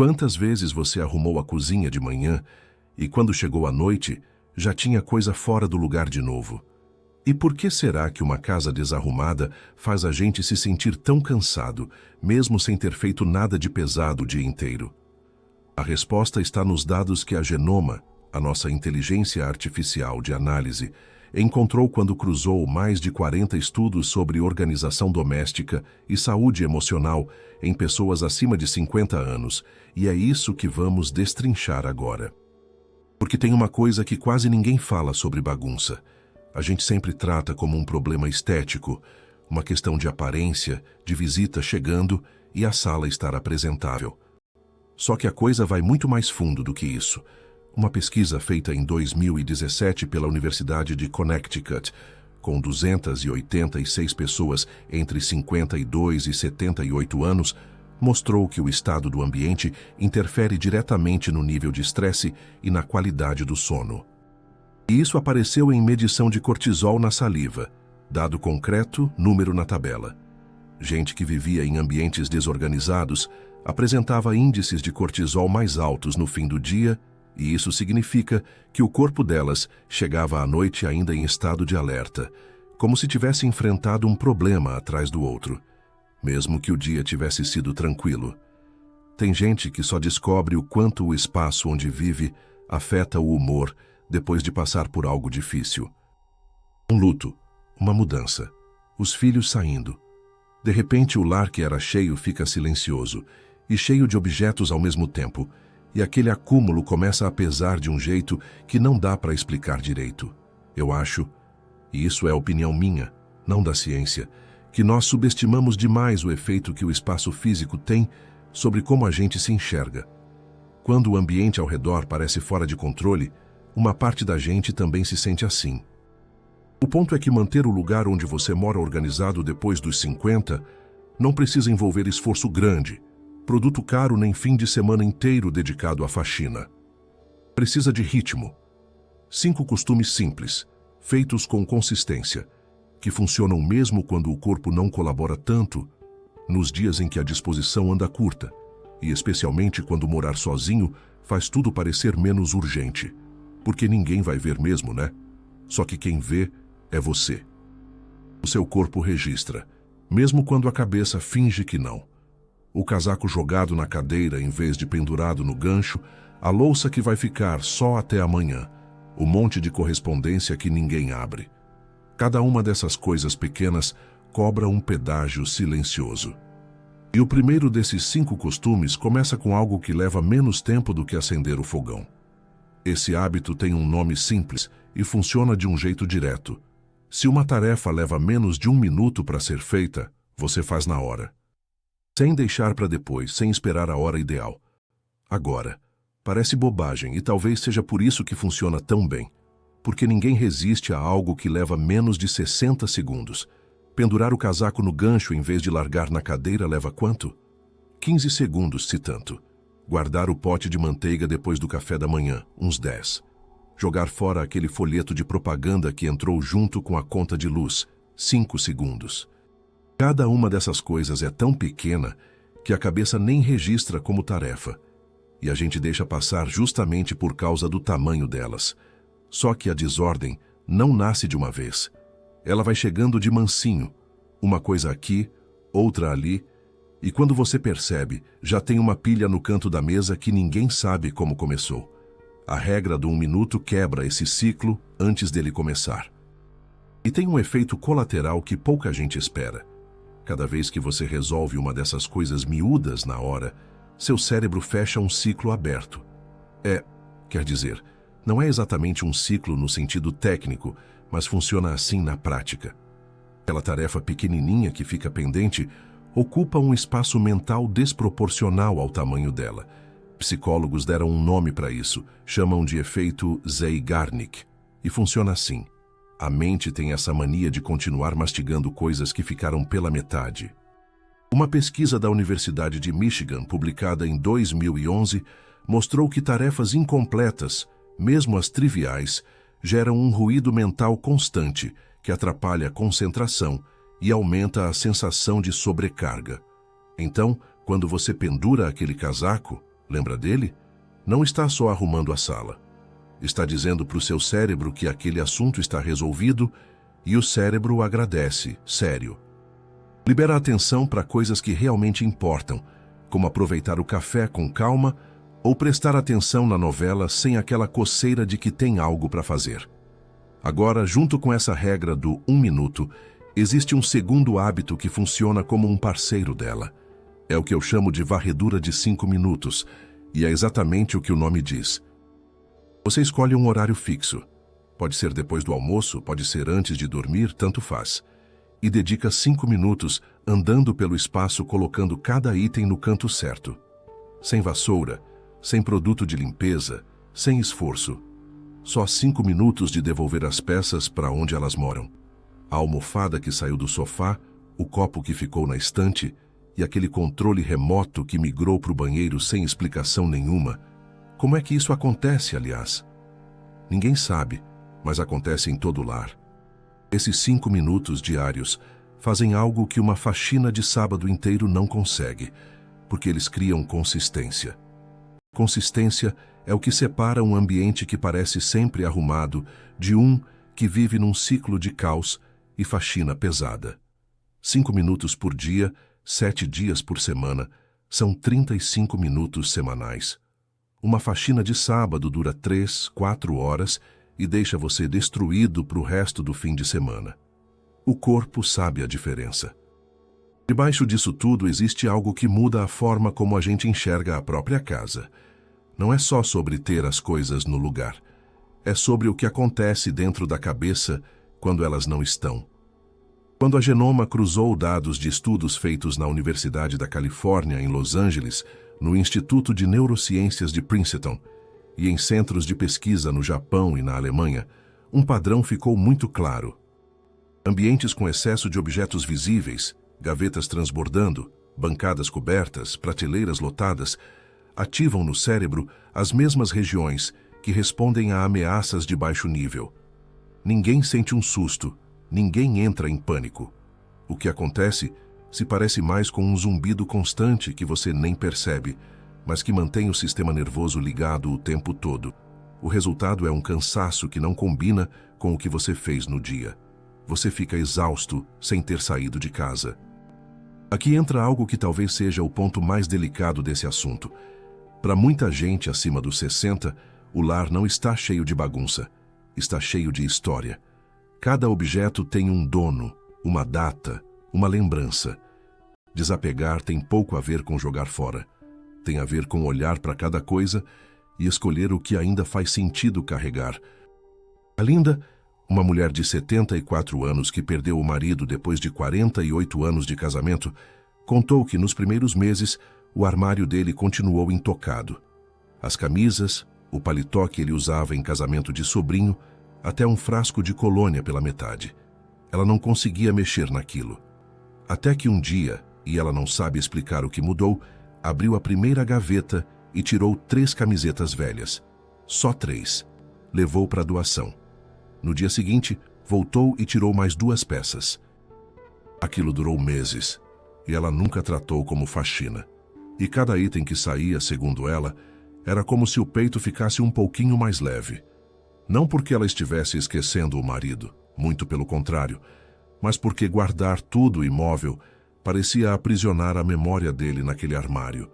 Quantas vezes você arrumou a cozinha de manhã e, quando chegou à noite, já tinha coisa fora do lugar de novo? E por que será que uma casa desarrumada faz a gente se sentir tão cansado, mesmo sem ter feito nada de pesado o dia inteiro? A resposta está nos dados que a Genoma, a nossa inteligência artificial de análise, encontrou quando cruzou mais de 40 estudos sobre organização doméstica e saúde emocional em pessoas acima de 50 anos, e é isso que vamos destrinchar agora. Porque tem uma coisa que quase ninguém fala sobre bagunça. A gente sempre trata como um problema estético, uma questão de aparência, de visita chegando e a sala estar apresentável. Só que a coisa vai muito mais fundo do que isso. Uma pesquisa feita em 2017 pela Universidade de Connecticut, com 286 pessoas entre 52 e 78 anos, mostrou que o estado do ambiente interfere diretamente no nível de estresse e na qualidade do sono. E isso apareceu em medição de cortisol na saliva, dado concreto, número na tabela. Gente que vivia em ambientes desorganizados apresentava índices de cortisol mais altos no fim do dia, e isso significa que o corpo delas chegava à noite ainda em estado de alerta, como se tivesse enfrentado um problema atrás do outro, mesmo que o dia tivesse sido tranquilo. Tem gente que só descobre o quanto o espaço onde vive afeta o humor depois de passar por algo difícil. Um luto, uma mudança, os filhos saindo. De repente o lar que era cheio fica silencioso e cheio de objetos ao mesmo tempo, e aquele acúmulo começa a pesar de um jeito que não dá para explicar direito. Eu acho, e isso é opinião minha, não da ciência, que nós subestimamos demais o efeito que o espaço físico tem sobre como a gente se enxerga. Quando o ambiente ao redor parece fora de controle, uma parte da gente também se sente assim. O ponto é que manter o lugar onde você mora organizado depois dos 50 não precisa envolver esforço grande, produto caro nem fim de semana inteiro dedicado à faxina. Precisa de ritmo. 5 costumes simples, feitos com consistência, que funcionam mesmo quando o corpo não colabora tanto, nos dias em que a disposição anda curta, e especialmente quando morar sozinho faz tudo parecer menos urgente. Porque ninguém vai ver mesmo, né? Só que quem vê é você. O seu corpo registra, mesmo quando a cabeça finge que não. O casaco jogado na cadeira em vez de pendurado no gancho, a louça que vai ficar só até amanhã, o monte de correspondência que ninguém abre. Cada uma dessas coisas pequenas cobra um pedágio silencioso. E o primeiro desses 5 costumes começa com algo que leva menos tempo do que acender o fogão. Esse hábito tem um nome simples e funciona de um jeito direto. Se uma tarefa leva menos de 1 minuto para ser feita, você faz na hora. Sem deixar para depois, sem esperar a hora ideal. Agora, parece bobagem e talvez seja por isso que funciona tão bem. Porque ninguém resiste a algo que leva menos de 60 segundos. Pendurar o casaco no gancho em vez de largar na cadeira leva quanto? 15 segundos, se tanto. Guardar o pote de manteiga depois do café da manhã, uns 10. Jogar fora aquele folheto de propaganda que entrou junto com a conta de luz, 5 segundos. Cada uma dessas coisas é tão pequena que a cabeça nem registra como tarefa. E a gente deixa passar justamente por causa do tamanho delas. Só que a desordem não nasce de uma vez. Ela vai chegando de mansinho, uma coisa aqui, outra ali, e quando você percebe, já tem uma pilha no canto da mesa que ninguém sabe como começou. A regra do 1 minuto quebra esse ciclo antes dele começar. E tem um efeito colateral que pouca gente espera. Cada vez que você resolve uma dessas coisas miúdas na hora, seu cérebro fecha um ciclo aberto. Quer dizer, não é exatamente um ciclo no sentido técnico, mas funciona assim na prática. Aquela tarefa pequenininha que fica pendente ocupa um espaço mental desproporcional ao tamanho dela. Psicólogos deram um nome para isso, chamam de efeito Zeigarnik, e funciona assim. A mente tem essa mania de continuar mastigando coisas que ficaram pela metade. Uma pesquisa da Universidade de Michigan, publicada em 2011, mostrou que tarefas incompletas, mesmo as triviais, geram um ruído mental constante que atrapalha a concentração e aumenta a sensação de sobrecarga. Então, quando você pendura aquele casaco, Lembra dele? Não está só arrumando a sala. Está dizendo para o seu cérebro que aquele assunto está resolvido e o cérebro agradece, sério. Libera a atenção para coisas que realmente importam, como aproveitar o café com calma ou prestar atenção na novela sem aquela coceira de que tem algo para fazer. Agora, junto com essa regra do 1 minuto, existe um segundo hábito que funciona como um parceiro dela. É o que eu chamo de varredura de 5 minutos, e é exatamente o que o nome diz. Você escolhe um horário fixo. Pode ser depois do almoço, pode ser antes de dormir, tanto faz. E dedica 5 minutos andando pelo espaço colocando cada item no canto certo. Sem vassoura, sem produto de limpeza, sem esforço. Só 5 minutos de devolver as peças para onde elas moram. A almofada que saiu do sofá, o copo que ficou na estante e aquele controle remoto que migrou para o banheiro sem explicação nenhuma. Como é que isso acontece, aliás? Ninguém sabe, mas acontece em todo lar. Esses 5 minutos diários fazem algo que uma faxina de sábado inteiro não consegue, porque eles criam consistência. Consistência é o que separa um ambiente que parece sempre arrumado de um que vive num ciclo de caos e faxina pesada. 5 minutos por dia, 7 dias por semana, são 35 minutos semanais. Uma faxina de sábado dura 3, 4 horas e deixa você destruído para o resto do fim de semana. O corpo sabe a diferença. Debaixo disso tudo existe algo que muda a forma como a gente enxerga a própria casa. Não é só sobre ter as coisas no lugar. É sobre o que acontece dentro da cabeça quando elas não estão. Quando a Genoma cruzou dados de estudos feitos na Universidade da Califórnia, em Los Angeles, no Instituto de Neurociências de Princeton e em centros de pesquisa no Japão e na Alemanha, um padrão ficou muito claro. Ambientes com excesso de objetos visíveis, gavetas transbordando, bancadas cobertas, prateleiras lotadas, ativam no cérebro as mesmas regiões que respondem a ameaças de baixo nível. Ninguém sente um susto, ninguém entra em pânico. O que acontece se parece mais com um zumbido constante que você nem percebe, mas que mantém o sistema nervoso ligado o tempo todo. O resultado é um cansaço que não combina com o que você fez no dia. Você fica exausto sem ter saído de casa. Aqui entra algo que talvez seja o ponto mais delicado desse assunto. Para muita gente acima dos 60, o lar não está cheio de bagunça, está cheio de história. Cada objeto tem um dono, uma data, uma lembrança. Desapegar tem pouco a ver com jogar fora. Tem a ver com olhar para cada coisa e escolher o que ainda faz sentido carregar. A Linda, uma mulher de 74 anos que perdeu o marido depois de 48 anos de casamento, contou que nos primeiros meses o armário dele continuou intocado. As camisas, o paletó que ele usava em casamento de sobrinho, até um frasco de colônia pela metade. Ela não conseguia mexer naquilo. Até que um dia, e ela não sabe explicar o que mudou, abriu a primeira gaveta e tirou 3 camisetas velhas. Só 3. Levou para doação. No dia seguinte, voltou e tirou mais 2 peças. Aquilo durou meses, e ela nunca tratou como faxina. E cada item que saía, segundo ela, era como se o peito ficasse um pouquinho mais leve. Não porque ela estivesse esquecendo o marido, muito pelo contrário, mas porque guardar tudo imóvel parecia aprisionar a memória dele naquele armário,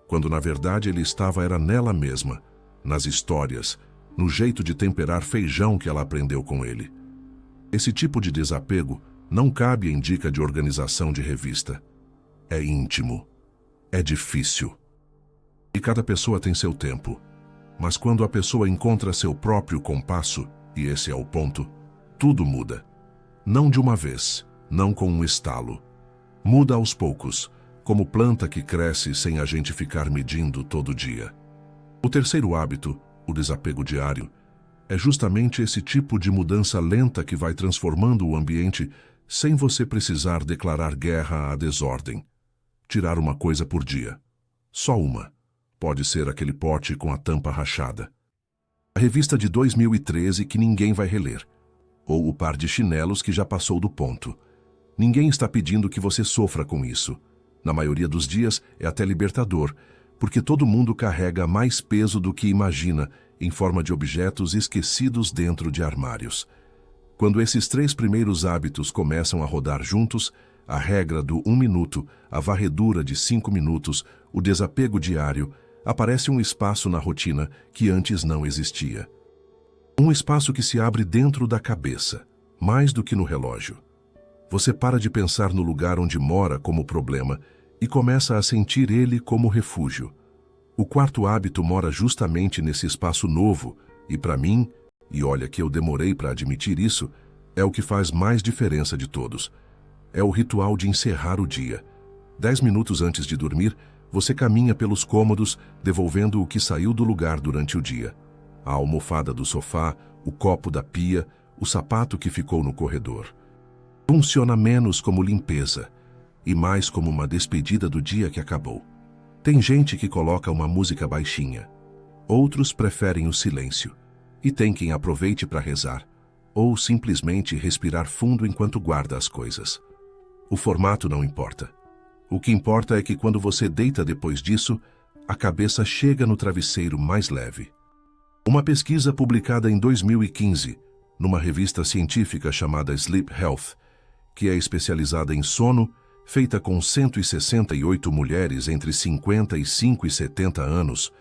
quando na verdade ele estava era nela mesma, nas histórias, no jeito de temperar feijão que ela aprendeu com ele. Esse tipo de desapego não cabe em dica de organização de revista. É íntimo. É difícil. E cada pessoa tem seu tempo. Mas quando a pessoa encontra seu próprio compasso, e esse é o ponto, tudo muda. Não de uma vez, não com um estalo. Muda aos poucos, como planta que cresce sem a gente ficar medindo todo dia. O terceiro hábito, o desapego diário, é justamente esse tipo de mudança lenta que vai transformando o ambiente sem você precisar declarar guerra à desordem. Tirar uma coisa por dia. Só uma. Pode ser aquele pote com a tampa rachada. A revista de 2013 que ninguém vai reler. Ou o par de chinelos que já passou do ponto. Ninguém está pedindo que você sofra com isso. Na maioria dos dias é até libertador, porque todo mundo carrega mais peso do que imagina em forma de objetos esquecidos dentro de armários. Quando esses 3 primeiros hábitos começam a rodar juntos, a regra do 1 minuto, a varredura de 5 minutos, o desapego diário, aparece um espaço na rotina que antes não existia. Um espaço que se abre dentro da cabeça, mais do que no relógio. Você para de pensar no lugar onde mora como problema e começa a sentir ele como refúgio. O quarto hábito mora justamente nesse espaço novo e, para mim, e olha que eu demorei para admitir isso, é o que faz mais diferença de todos. É o ritual de encerrar o dia. 10 minutos antes de dormir, você caminha pelos cômodos, devolvendo o que saiu do lugar durante o dia. A almofada do sofá, o copo da pia, o sapato que ficou no corredor. Funciona menos como limpeza e mais como uma despedida do dia que acabou. Tem gente que coloca uma música baixinha. Outros preferem o silêncio. E tem quem aproveite para rezar, ou simplesmente respirar fundo enquanto guarda as coisas. O formato não importa. O que importa é que quando você deita depois disso, a cabeça chega no travesseiro mais leve. Uma pesquisa publicada em 2015, numa revista científica chamada Sleep Health, que é especializada em sono, feita com 168 mulheres entre 55 e 70 anos,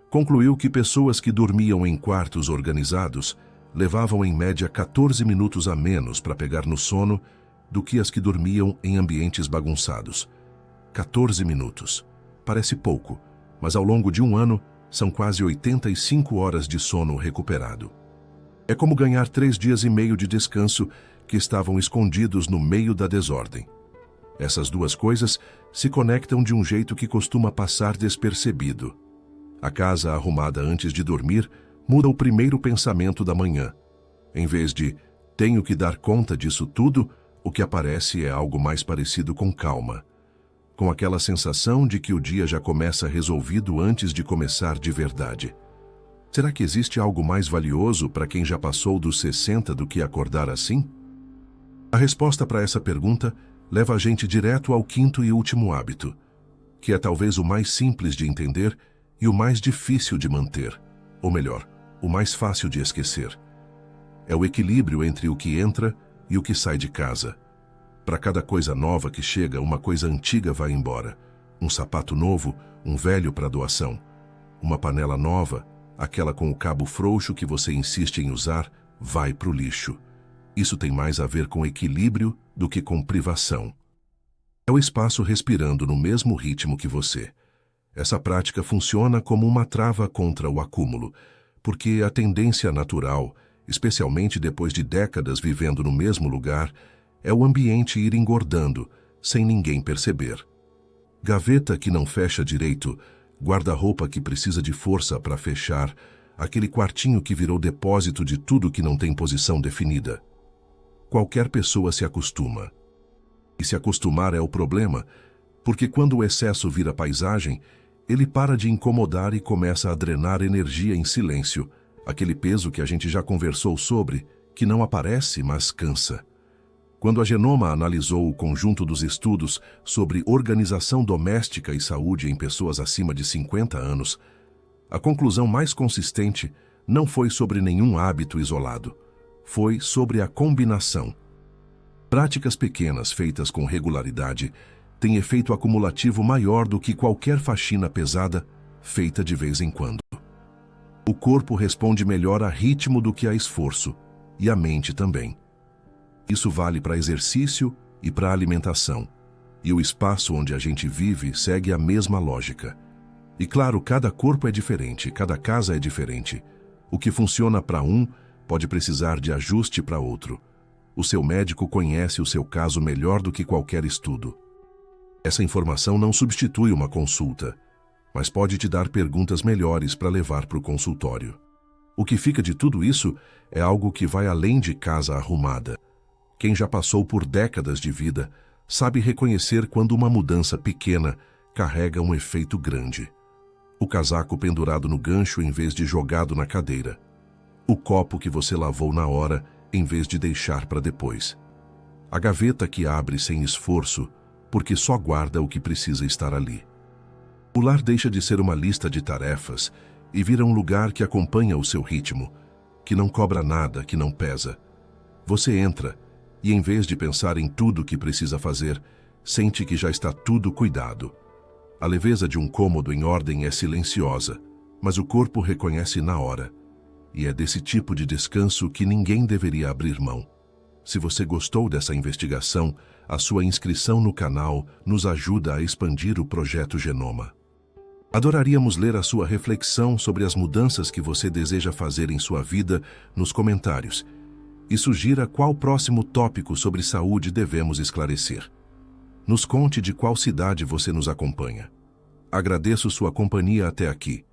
concluiu que pessoas que dormiam em quartos organizados levavam em média 14 minutos a menos para pegar no sono do que as que dormiam em ambientes bagunçados. 14 minutos. Parece pouco, mas ao longo de um ano são quase 85 horas de sono recuperado. É como ganhar 3 dias e meio de descanso que estavam escondidos no meio da desordem. Essas duas coisas se conectam de um jeito que costuma passar despercebido. A casa arrumada antes de dormir muda o primeiro pensamento da manhã. Em vez de tenho que dar conta disso tudo, o que aparece é algo mais parecido com calma. Com aquela sensação de que o dia já começa resolvido antes de começar de verdade. Será que existe algo mais valioso para quem já passou dos 60 do que acordar assim? A resposta para essa pergunta leva a gente direto ao quinto e último hábito, que é talvez o mais simples de entender e o mais difícil de manter, ou melhor, o mais fácil de esquecer. É o equilíbrio entre o que entra e o que sai de casa. Para cada coisa nova que chega, uma coisa antiga vai embora. Um sapato novo, um velho para doação. Uma panela nova, aquela com o cabo frouxo que você insiste em usar, vai para o lixo. Isso tem mais a ver com equilíbrio do que com privação. É o espaço respirando no mesmo ritmo que você. Essa prática funciona como uma trava contra o acúmulo, porque a tendência natural, especialmente depois de décadas vivendo no mesmo lugar, é o ambiente ir engordando, sem ninguém perceber. Gaveta que não fecha direito, guarda-roupa que precisa de força para fechar, aquele quartinho que virou depósito de tudo que não tem posição definida. Qualquer pessoa se acostuma. E se acostumar é o problema, porque quando o excesso vira paisagem, ele para de incomodar e começa a drenar energia em silêncio, aquele peso que a gente já conversou sobre, que não aparece, mas cansa. Quando a Genoma analisou o conjunto dos estudos sobre organização doméstica e saúde em pessoas acima de 50 anos, a conclusão mais consistente não foi sobre nenhum hábito isolado, foi sobre a combinação. Práticas pequenas feitas com regularidade têm efeito acumulativo maior do que qualquer faxina pesada feita de vez em quando. O corpo responde melhor a ritmo do que a esforço, e a mente também. Isso vale para exercício e para alimentação, e o espaço onde a gente vive segue a mesma lógica. E claro, cada corpo é diferente, cada casa é diferente. O que funciona para um pode precisar de ajuste para outro. O seu médico conhece o seu caso melhor do que qualquer estudo. Essa informação não substitui uma consulta, mas pode te dar perguntas melhores para levar para o consultório. O que fica de tudo isso é algo que vai além de casa arrumada. Quem já passou por décadas de vida sabe reconhecer quando uma mudança pequena carrega um efeito grande. O casaco pendurado no gancho em vez de jogado na cadeira. O copo que você lavou na hora em vez de deixar para depois. A gaveta que abre sem esforço porque só guarda o que precisa estar ali. O lar deixa de ser uma lista de tarefas e vira um lugar que acompanha o seu ritmo, que não cobra nada, que não pesa. Você entra e, em vez de pensar em tudo que precisa fazer, sente que já está tudo cuidado. A leveza de um cômodo em ordem é silenciosa, mas o corpo reconhece na hora. E é desse tipo de descanso que ninguém deveria abrir mão. Se você gostou dessa investigação, a sua inscrição no canal nos ajuda a expandir o projeto Genoma. Adoraríamos ler a sua reflexão sobre as mudanças que você deseja fazer em sua vida nos comentários e sugira qual próximo tópico sobre saúde devemos esclarecer. Nos conte de qual cidade você nos acompanha. Agradeço sua companhia até aqui.